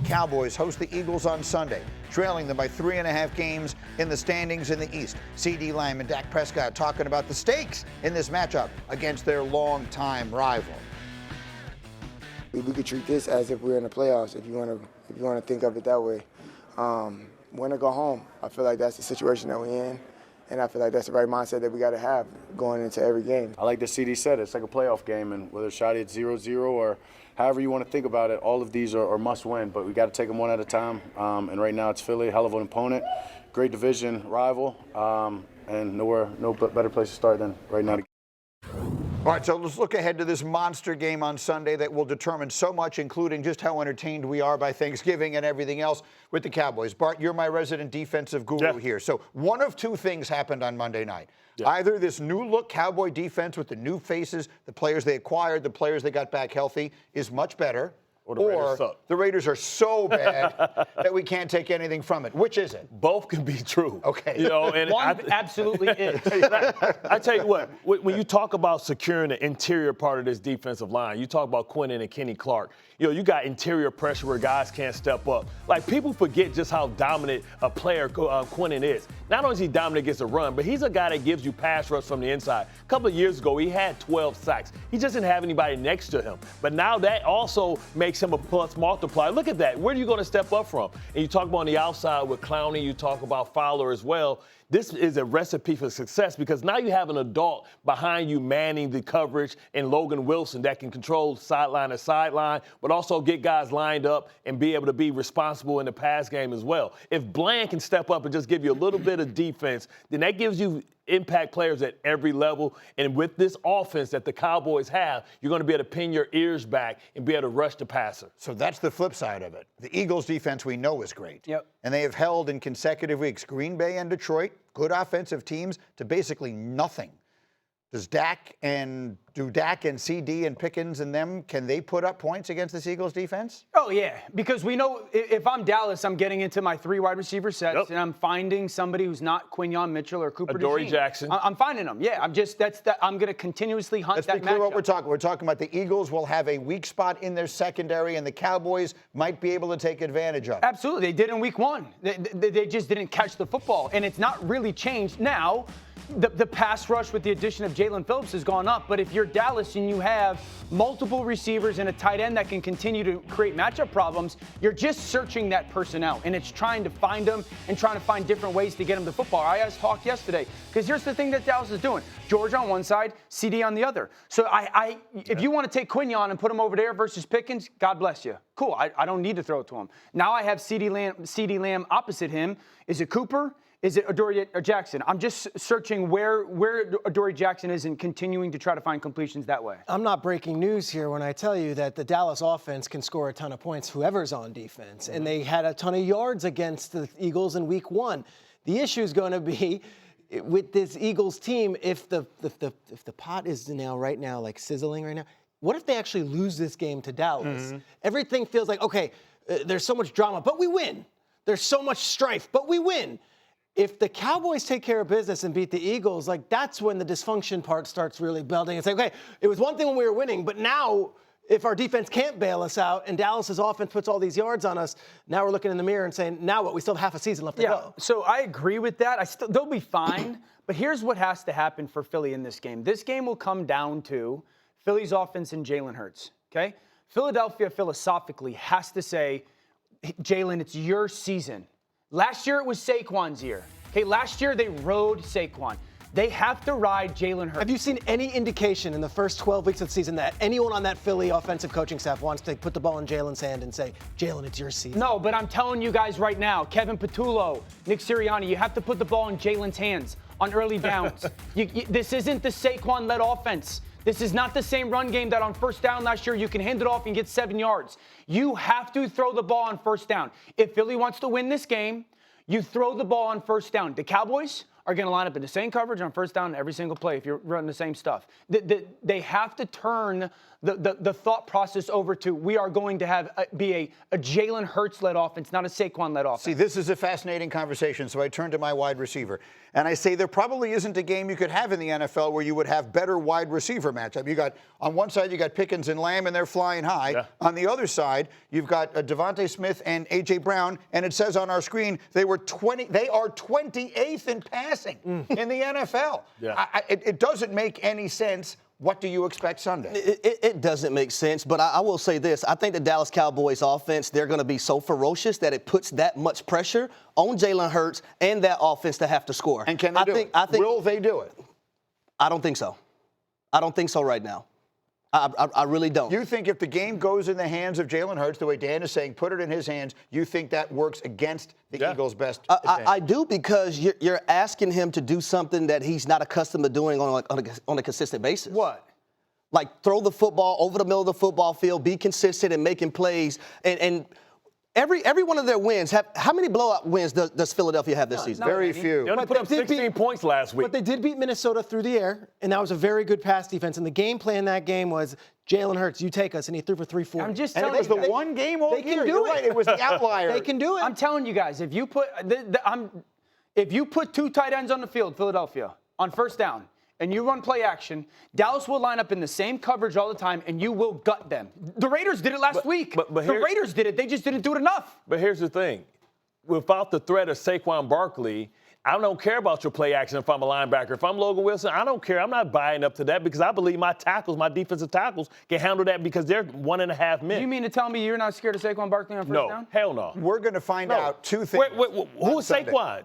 Cowboys host the Eagles on Sunday, trailing them by 3.5 games in the standings in the East. CeeDee Lamb and Dak Prescott talking about the stakes in this matchup against their longtime rival. We could treat this as if we're in the playoffs, if you want to think of it that way. Win or go home. I feel like that's the situation that we're in, and I feel like that's the right mindset that we got to have going into every game. I like that CeeDee said it's like a playoff game, and whether it's shot at 0-0 or however you want to think about it, all of these are must win, but we got to take them one at a time. And right now it's Philly, hell of an opponent, great division rival, and no better place to start than right now. All right, so let's look ahead to this monster game on Sunday that will determine so much, including just how entertained we are by Thanksgiving and everything else with the Cowboys. Bart, you're my resident defensive guru here. So one of two things happened on Monday night. Either this new-look Cowboy defense with the new faces, the players they acquired, the players they got back healthy, is much better, or the Raiders are so bad that we can't take anything from it. Which is it? Both can be true. Okay. You know, and one absolutely is. I tell you what, when you talk about securing the interior part of this defensive line, you talk about Quinnen and Kenny Clark. You know, you got interior pressure where guys can't step up. Like, people forget just how dominant a player Quinnen is. Not only is he dominant against the run, but he's a guy that gives you pass rush from the inside. A couple of years ago, he had 12 sacks. He just didn't have anybody next to him. But now that also makes him a plus multiplier. Look at that. Where are you going to step up from? And you talk about on the outside with Clowney, you talk about Fowler as well. This is a recipe for success because now you have an adult behind you manning the coverage and Logan Wilson that can control sideline to sideline, but also get guys lined up and be able to be responsible in the pass game as well. If Bland can step up and just give you a little bit of defense, then that gives you impact players at every level. And with this offense that the Cowboys have, you're going to be able to pin your ears back and be able to rush the passer. So that's the flip side of it. The Eagles' defense we know is great. Yep. And they have held in consecutive weeks Green Bay and Detroit, good offensive teams, to basically nothing. Do Dak and CeeDee and Pickens and them, can they put up points against this Eagles defense? Oh, yeah, because we know if I'm Dallas, I'm getting into my 3 wide receiver sets, and I'm finding somebody who's not Quinyon Mitchell or Cooper Adoree DeJean. Jackson. I'm finding them. Yeah, I'm going to continuously hunt that matchup. Let's be clear what we're talking. We're talking about the Eagles will have a weak spot in their secondary, and the Cowboys might be able to take advantage of it. Absolutely. They did in week 1. They just didn't catch the football, and it's not really changed now. The pass rush with the addition of Jalen Phillips has gone up, but if you're Dallas and you have multiple receivers and a tight end that can continue to create matchup problems, you're just searching that person out, and it's trying to find them and trying to find different ways to get them the football. I asked Hawk yesterday, because here's the thing that Dallas is doing. George on one side, CeeDee on the other. So if you want to take Quinyon and put him over there versus Pickens, God bless you. Cool, I don't need to throw it to him. Now I have CeeDee Lamb opposite him. Is it Cooper? Is it Adoree Jackson? I'm just searching where Adoree Jackson is and continuing to try to find completions that way. I'm not breaking news here when I tell you that the Dallas offense can score a ton of points, whoever's on defense. And they had a ton of yards against the Eagles in week 1. The issue is going to be with this Eagles team, if the pot is right now like sizzling right now, what if they actually lose this game to Dallas? Everything feels like, okay, there's so much drama, but we win. There's so much strife, but we win. If the Cowboys take care of business and beat the Eagles, like that's when the dysfunction part starts really building. It's like, okay, it was one thing when we were winning, but now if our defense can't bail us out and Dallas's offense puts all these yards on us, now we're looking in the mirror and saying, now what? We still have half a season left to go. So I agree with that. They'll be fine, but here's what has to happen for Philly in this game. This game will come down to Philly's offense and Jalen Hurts, okay? Philadelphia philosophically has to say, Jalen, it's your season. Last year, it was Saquon's year. Okay, last year, they rode Saquon. They have to ride Jalen Hurts. Have you seen any indication in the first 12 weeks of the season that anyone on that Philly offensive coaching staff wants to put the ball in Jalen's hand and say, Jalen, it's your season? No, but I'm telling you guys right now, Kevin Patullo, Nick Sirianni, you have to put the ball in Jalen's hands on early downs. This isn't the Saquon-led offense. This is not the same run game that on first down last year you can hand it off and get 7 yards. You have to throw the ball on first down. If Philly wants to win this game, you throw the ball on first down. The Cowboys are going to line up in the same coverage on first down every single play if you're running the same stuff. They have to turn the thought process over to we are going to be a Jalen Hurts-led offense, not a Saquon-led offense. See, this is a fascinating conversation, so I turn to my wide receiver. And I say there probably isn't a game you could have in the NFL where you would have better wide receiver matchup. You got, on one side, you got Pickens and Lamb, and they're flying high. Yeah. On the other side, you've got Devontae Smith and A.J. Brown, and it says on our screen they are 28th in passing in the NFL. Yeah. It doesn't make any sense. What do you expect Sunday? It doesn't make sense, but I will say this. I think the Dallas Cowboys offense, they're going to be so ferocious that it puts that much pressure on Jalen Hurts and that offense to have to score. And can they do it? Will they do it? I don't think so. I don't think so right now. I really don't. You think if the game goes in the hands of Jalen Hurts, the way Dan is saying, put it in his hands, you think that works against the Eagles' best advantage? I do, because you're asking him to do something that he's not accustomed to doing on a consistent basis. What? Like throw the football over the middle of the football field, be consistent in making plays, and every one of their wins how many blowout wins does Philadelphia have this season? Very few. They only put up 16 points last week. But they did beat Minnesota through the air, and that was a very good pass defense. And the game plan in that game was Jalen Hurts, you take us, and he threw for 340. I'm just and telling it was the one game all year. They can do You're it. Right. It was the outlier. They can do it. I'm telling you guys, if you put two tight ends on the field, Philadelphia, on first down, and you run play action, Dallas will line up in the same coverage all the time, and you will gut them. The Raiders did it last week. But the Raiders did it. They just didn't do it enough. But here's the thing. Without the threat of Saquon Barkley, I don't care about your play action if I'm a linebacker. If I'm Logan Wilson, I don't care. I'm not buying up to that because I believe my defensive tackles, can handle that because they're 1.5 men. You mean to tell me you're not scared of Saquon Barkley on first down? No, hell no. We're going to find out two things. Who is Saquon?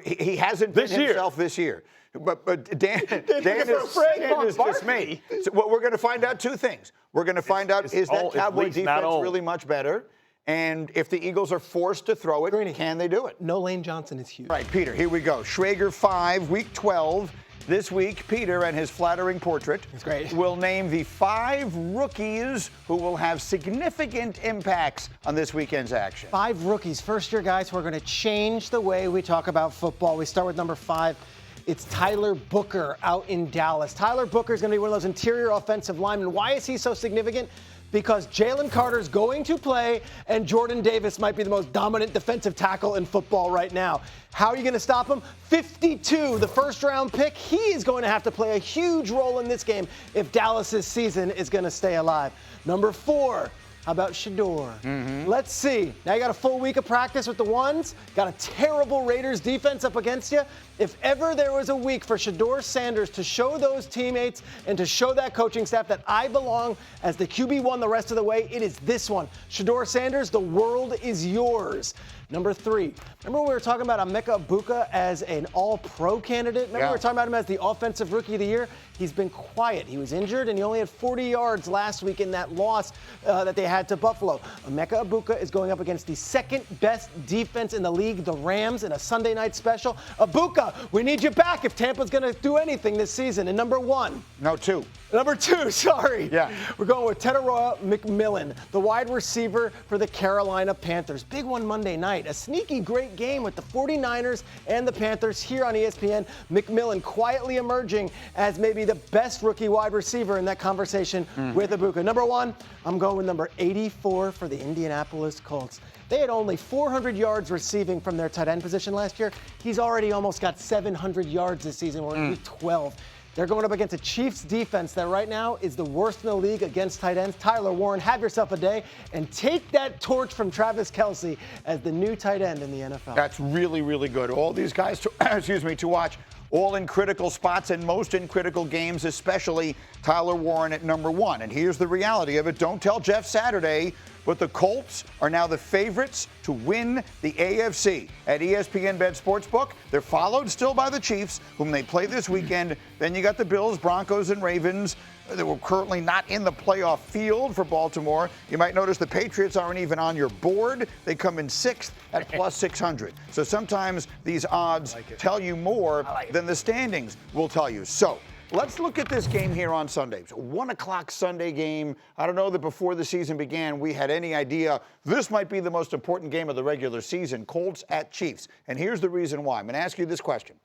He hasn't been himself this year. But Dan is dismayed. So we're going to find out two things. We're going to find out is that Cowboy defense really much better? And if the Eagles are forced to throw it, can they do it? No Lane Johnson is huge. Right, Peter, here we go. Schrager 5, Week 12. This week, Peter and his flattering portrait will name the 5 rookies who will have significant impacts on this weekend's action. 5 rookies, first-year guys who are going to change the way we talk about football. We start with number 5. It's Tyler Booker out in Dallas. Tyler Booker is going to be one of those interior offensive linemen. Why is he so significant? Because Jalen Carter's going to play, and Jordan Davis might be the most dominant defensive tackle in football right now. How are you going to stop him? 52, the first-round pick. He is going to have to play a huge role in this game if Dallas's season is going to stay alive. Number 4. How about Shedeur? Let's see. Now you got a full week of practice with the ones. Got a terrible Raiders defense up against you. If ever there was a week for Shedeur Sanders to show those teammates and to show that coaching staff that I belong as the QB1 the rest of the way, it is this one. Shedeur Sanders, the world is yours. Number 3. Remember when we were talking about Emeka Egbuka as an all-pro candidate? Remember we were talking about him as the offensive rookie of the year? He's been quiet. He was injured, and he only had 40 yards last week in that loss that they had to Buffalo. Emeka Egbuka is going up against the second-best defense in the league, the Rams, in a Sunday night special. Egbuka, we need you back if Tampa's going to do anything this season. And number 1. No, 2. Number 2, sorry. Yeah. We're going with Teteroa McMillan, the wide receiver for the Carolina Panthers. Big one Monday night. A sneaky great game with the 49ers and the Panthers here on ESPN. McMillan quietly emerging as maybe the best rookie wide receiver in that conversation with Egbuka. Number 1, I'm going with number 84 for the Indianapolis Colts. They had only 400 yards receiving from their tight end position last year. He's already almost got 700 yards this season. We're in week 12. They're going up against a Chiefs defense that right now is the worst in the league against tight ends. Tyler Warren, have yourself a day and take that torch from Travis Kelce as the new tight end in the NFL. That's really, really good. All these guys, to watch, all in critical spots and most in critical games, especially Tyler Warren at number 1. And here's the reality of it. Don't tell Jeff Saturday, but the Colts are now the favorites to win the AFC. At ESPN Bet Sportsbook, they're followed still by the Chiefs, whom they play this weekend. Then you got the Bills, Broncos, and Ravens that were currently not in the playoff field for Baltimore. You might notice the Patriots aren't even on your board. They come in 6th at plus 600. So sometimes these odds tell you more than the standings will tell you. So let's look at this game here on Sunday. It's a 1 o'clock Sunday game. I don't know that before the season began we had any idea this might be the most important game of the regular season, Colts at Chiefs. And here's the reason why. I'm going to ask you this question.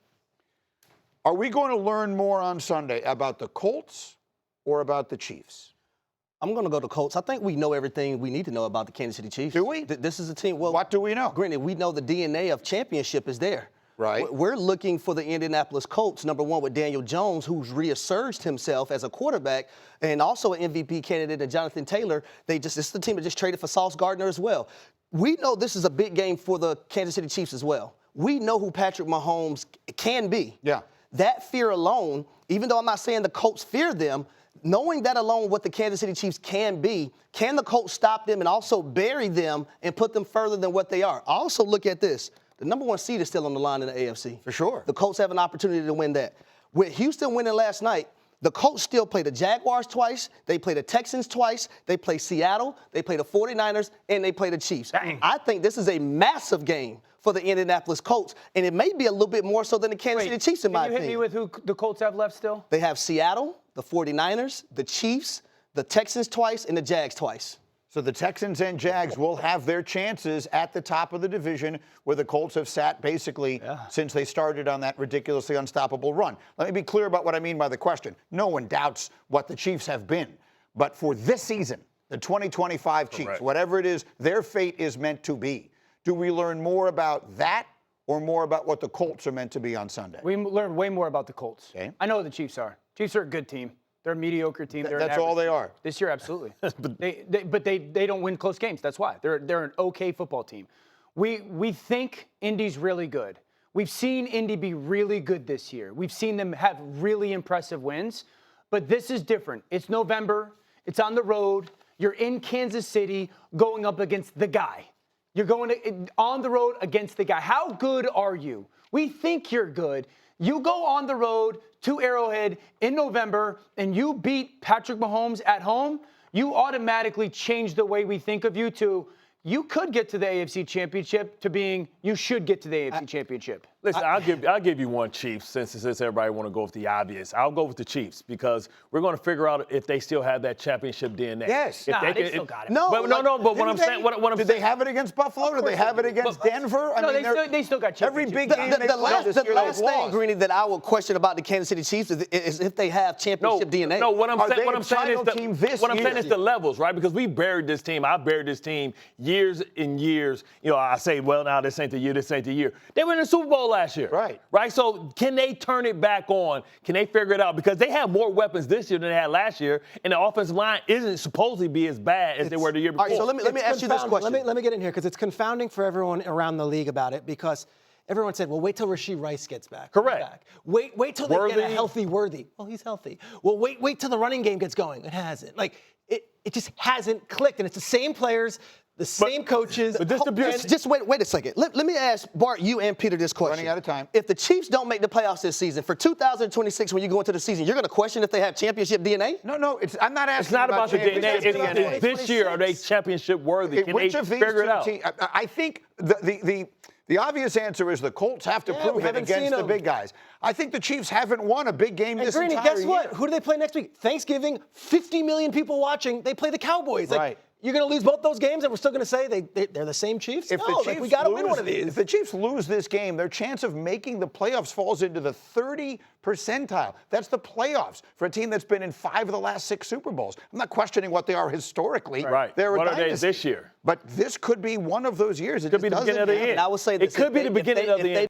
Are we going to learn more on Sunday about the Colts or about the Chiefs? I'm going to go to Colts. I think we know everything we need to know about the Kansas City Chiefs. Do we? This is a team. Well, What do we know? Granted, we know the DNA of championship is there. Right. We're looking for the Indianapolis Colts, number one, with Daniel Jones, who's resurged himself as a quarterback, and also an MVP candidate, and Jonathan Taylor. This is the team that just traded for Sauce Gardner as well. We know this is a big game for the Kansas City Chiefs as well. We know who Patrick Mahomes can be. Yeah. That fear alone, even though I'm not saying the Colts fear them, knowing that alone what the Kansas City Chiefs can be, can the Colts stop them and also bury them and put them further than what they are? Also look at this. The number one seed is still on the line in the AFC. For sure. The Colts have an opportunity to win that. With Houston winning last night, the Colts still play the Jaguars twice, they play the Texans twice, they play Seattle, they play the 49ers, and they play the Chiefs. Dang. I think this is a massive game for the Indianapolis Colts, and it may be a little bit more so than the Kansas City Chiefs in my opinion. Can you hit me with who the Colts have left still? They have Seattle, the 49ers, the Chiefs, the Texans twice, and the Jags twice. So the Texans and Jags will have their chances at the top of the division where the Colts have sat basically since they started on that ridiculously unstoppable run. Let me be clear about what I mean by the question. No one doubts what the Chiefs have been. But for this season, the 2025 Chiefs, whatever it is, their fate is meant to be. Do we learn more about that or more about what the Colts are meant to be on Sunday? We learned way more about the Colts. Okay. I know who the Chiefs are. Chiefs are a good team. They're a mediocre team. They're That's an all average they team. are. This year, absolutely. but they don't win close games. That's why. They're an okay football team. We think Indy's really good. We've seen Indy be really good this year. We've seen them have really impressive wins. But this is different. It's November. It's on the road. You're in Kansas City going up against the guy. You're going on the road against the guy. How good are you? We think you're good. You go on the road to Arrowhead in November and you beat Patrick Mahomes at home, you automatically change the way we think of you to you could get to the AFC Championship to being you should get to the AFC Championship. Listen, I'll give you one Chiefs since everybody want to go with the obvious. I'll go with the Chiefs because we're going to figure out if they still have that championship DNA. Yes. If They still got it. No, but what I'm saying, did they have it against Buffalo? Did they have it against Denver? No, they still got every championship. big game they The played this last year, thing, they've lost. Greeny, that I will question about the Kansas City Chiefs is if they have championship DNA. No, what I'm Are they saying a is title team this I'm year? saying is the levels, right? Because we buried this team. I buried this team years and years. You know, I say, well, now this ain't the year. This ain't the year. They were in the Super Bowl last year. Right. So can they turn it back on? Can they figure it out? Because they have more weapons this year than they had last year, and the offensive line isn't supposed to be as bad as they were the year before. All right, so let me ask you this question. Let me get in here because it's confounding for everyone around the league about it because everyone said, well, wait till Rasheed Rice gets back. Correct. Wait till they Worthy. get a healthy Worthy. Well, he's healthy. Well, wait till the running game gets going. It hasn't. It just hasn't clicked, and it's the same players, the same coaches. But Just wait a second. Let me ask Bart, you and Peter this question. Running out of time. If the Chiefs don't make the playoffs this season, for 2026 when you go into the season, you're going to question if they have championship DNA? No, I'm not asking It's not about the DNA. championship It's this year, are they championship worthy? Can Which they of these figure it two out? teams? I think the obvious answer is the Colts have to prove we it haven't against seen the them. big guys. I think the Chiefs haven't won a big game this Greeny, entire guess what? year. Who do they play next week? Thanksgiving, 50 million people watching. They play the Cowboys. Right. You're going to lose both those games, and we're still going to say they're the same Chiefs? If No, the Chiefs we got to win one of these. If the Chiefs lose this game, their chance of making the playoffs falls into the 30 percentile. That's the playoffs for a team that's been in 5 of the last 6 Super Bowls. I'm not questioning what they are historically. Right. They're a What are they dynasty. this year? But this could be one of those years. It Could be the just beginning of doesn't the happen. end. And I would say this, It could be the beginning of the end.